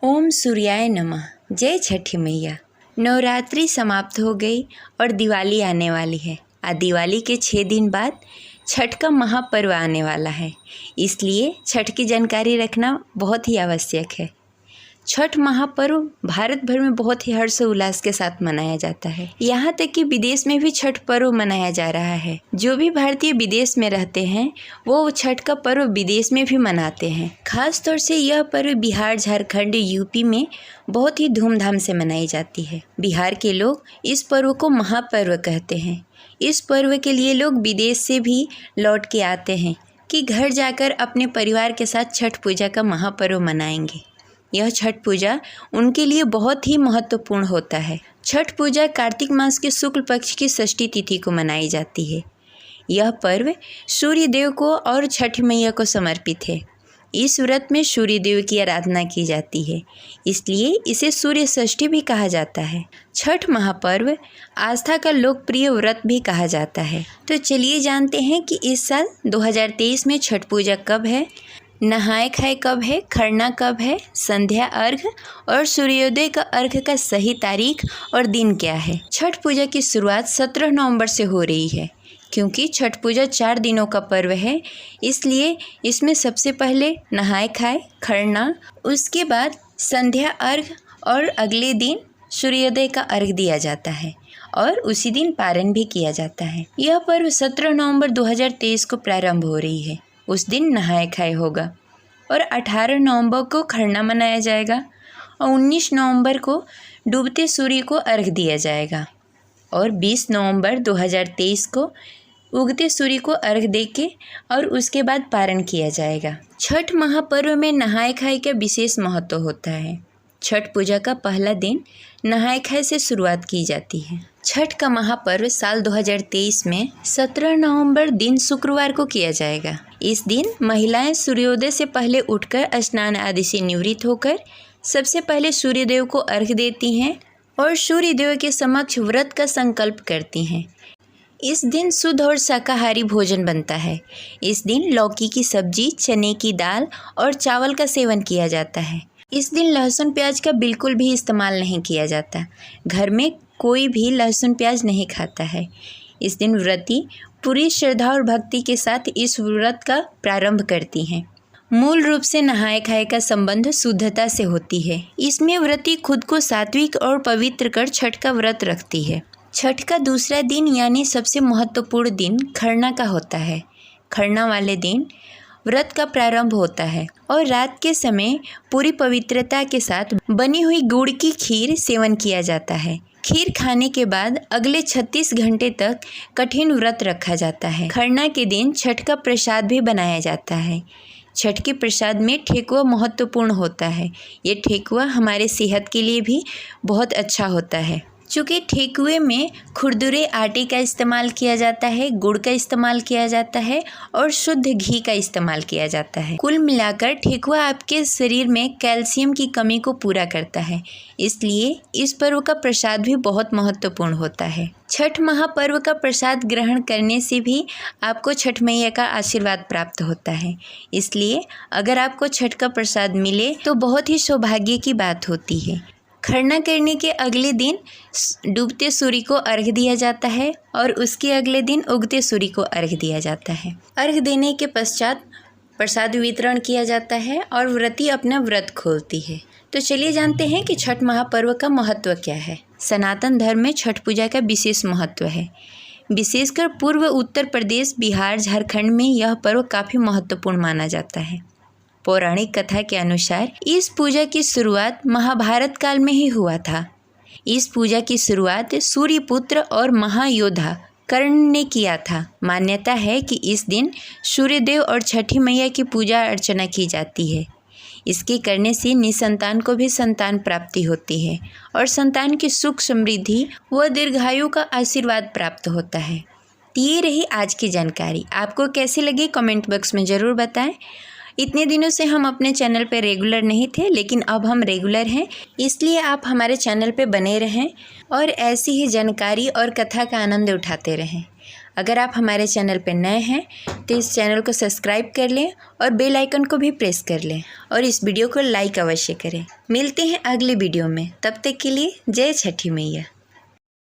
ओम सूर्याय नमः। जय छठी मैया। नवरात्रि समाप्त हो गई और दिवाली आने वाली है। आज दिवाली के 6 दिन बाद छठ का महापर्व आने वाला है, इसलिए छठ की जानकारी रखना बहुत ही आवश्यक है। छठ महापर्व भारत भर में बहुत ही हर्षोल्लास के साथ मनाया जाता है। यहाँ तक कि विदेश में भी छठ पर्व मनाया जा रहा है। जो भी भारतीय विदेश में रहते हैं वो छठ का पर्व विदेश में भी मनाते हैं। खास तौर से यह पर्व बिहार, झारखंड, यूपी में बहुत ही धूमधाम से मनाई जाती है। बिहार के लोग इस पर्व को महापर्व कहते हैं। इस पर्व के लिए लोग विदेश से भी लौट के आते हैं कि घर जाकर अपने परिवार के साथ छठ पूजा का महापर्व मनाएंगे। यह छठ पूजा उनके लिए बहुत ही महत्वपूर्ण होता है। छठ पूजा कार्तिक मास के शुक्ल पक्ष की षष्ठी तिथि को मनाई जाती है। यह पर्व सूर्य देव को और छठ मैया को समर्पित है। इस व्रत में सूर्य देव की आराधना की जाती है, इसलिए इसे सूर्य षष्ठी भी कहा जाता है। छठ महापर्व आस्था का लोकप्रिय व्रत भी कहा जाता है। तो चलिए जानते हैं कि इस साल 2023 में छठ पूजा कब है, नहाए खाए कब है, खरना कब है, संध्या अर्घ और सूर्योदय का अर्घ का सही तारीख और दिन क्या है। छठ पूजा की शुरुआत 17 नवंबर से हो रही है। क्योंकि छठ पूजा 4 दिनों का पर्व है, इसलिए इसमें सबसे पहले नहाए खाए, खरना, उसके बाद संध्या अर्घ और अगले दिन सूर्योदय का अर्घ दिया जाता है और उसी दिन पारण भी किया जाता है। यह पर्व 17 नवंबर 2023 को प्रारंभ हो रही है। उस दिन नहाए खाए होगा और 18 नवंबर को खरना मनाया जाएगा और 19 नवंबर को डूबते सूर्य को अर्घ दिया जाएगा और 20 नवंबर 2023 को उगते सूर्य को अर्घ देके और उसके बाद पारण किया जाएगा। छठ महापर्व में नहाए खाए का विशेष महत्व होता है। छठ पूजा का पहला दिन नहाए खाए से शुरुआत की जाती है। छठ का महापर्व साल 2023 में 17 नवंबर दिन शुक्रवार को किया जाएगा। इस दिन महिलाएं सूर्योदय से पहले उठकर स्नान आदि से निवृत्त होकर सबसे पहले सूर्यदेव को अर्घ देती हैं और सूर्यदेव के समक्ष व्रत का संकल्प करती हैं। इस दिन शुद्ध और शाकाहारी भोजन बनता है। इस दिन लौकी की सब्जी, चने की दाल और चावल का सेवन किया जाता है। इस दिन लहसुन प्याज का बिल्कुल भी इस्तेमाल नहीं किया जाता। घर में कोई भी लहसुन प्याज नहीं खाता है। इस दिन व्रती पूरी श्रद्धा और भक्ति के साथ इस व्रत का प्रारंभ करती हैं। मूल रूप से नहाए खाए का संबंध शुद्धता से होती है। इसमें व्रती खुद को सात्विक और पवित्र कर छठ का व्रत रखती है। छठ का दूसरा दिन यानी सबसे महत्वपूर्ण दिन खरना का होता है। खरना वाले दिन व्रत का प्रारंभ होता है और रात के समय पूरी पवित्रता के साथ बनी हुई गुड़ की खीर सेवन किया जाता है। खीर खाने के बाद अगले 36 घंटे तक कठिन व्रत रखा जाता है। खरना के दिन छठ का प्रसाद भी बनाया जाता है। छठ के प्रसाद में ठेकुआ महत्वपूर्ण होता है। ये ठेकुआ हमारे सेहत के लिए भी बहुत अच्छा होता है। चूँकि ठेकुए में खुरदुरे आटे का इस्तेमाल किया जाता है, गुड़ का इस्तेमाल किया जाता है और शुद्ध घी का इस्तेमाल किया जाता है। कुल मिलाकर ठेकुआ आपके शरीर में कैल्शियम की कमी को पूरा करता है, इसलिए इस पर्व का प्रसाद भी बहुत महत्वपूर्ण होता है। छठ महापर्व का प्रसाद ग्रहण करने से भी आपको छठ मैया का आशीर्वाद प्राप्त होता है। इसलिए अगर आपको छठ का प्रसाद मिले तो बहुत ही सौभाग्य की बात होती है। खरना करने के अगले दिन डूबते सूर्य को अर्घ दिया जाता है और उसके अगले दिन उगते सूर्य को अर्घ दिया जाता है। अर्घ देने के पश्चात प्रसाद वितरण किया जाता है और व्रती अपना व्रत खोलती है। तो चलिए जानते हैं कि छठ महापर्व का महत्व क्या है। सनातन धर्म में छठ पूजा का विशेष महत्व है। विशेषकर पूर्व उत्तर प्रदेश, बिहार, झारखंड में यह पर्व काफ़ी महत्वपूर्ण माना जाता है। पौराणिक कथा के अनुसार इस पूजा की शुरुआत महाभारत काल में ही हुआ था। इस पूजा की शुरुआत सूर्यपुत्र और महायोद्धा कर्ण ने किया था। मान्यता है कि इस दिन सूर्यदेव और छठी मैया की पूजा अर्चना की जाती है। इसके करने से निसंतान को भी संतान प्राप्ति होती है और संतान की सुख, समृद्धि व दीर्घायु का आशीर्वाद प्राप्त होता है। ये रही आज की जानकारी। आपको कैसी लगी कमेंट बॉक्स में ज़रूर बताएं। इतने दिनों से हम अपने चैनल पे रेगुलर नहीं थे, लेकिन अब हम रेगुलर हैं, इसलिए आप हमारे चैनल पे बने रहें और ऐसी ही जानकारी और कथा का आनंद उठाते रहें। अगर आप हमारे चैनल पर नए हैं तो इस चैनल को सब्सक्राइब कर लें और बेल आइकन को भी प्रेस कर लें और इस वीडियो को लाइक अवश्य करें। मिलते हैं अगली वीडियो में, तब तक के लिए जय छठी मैया।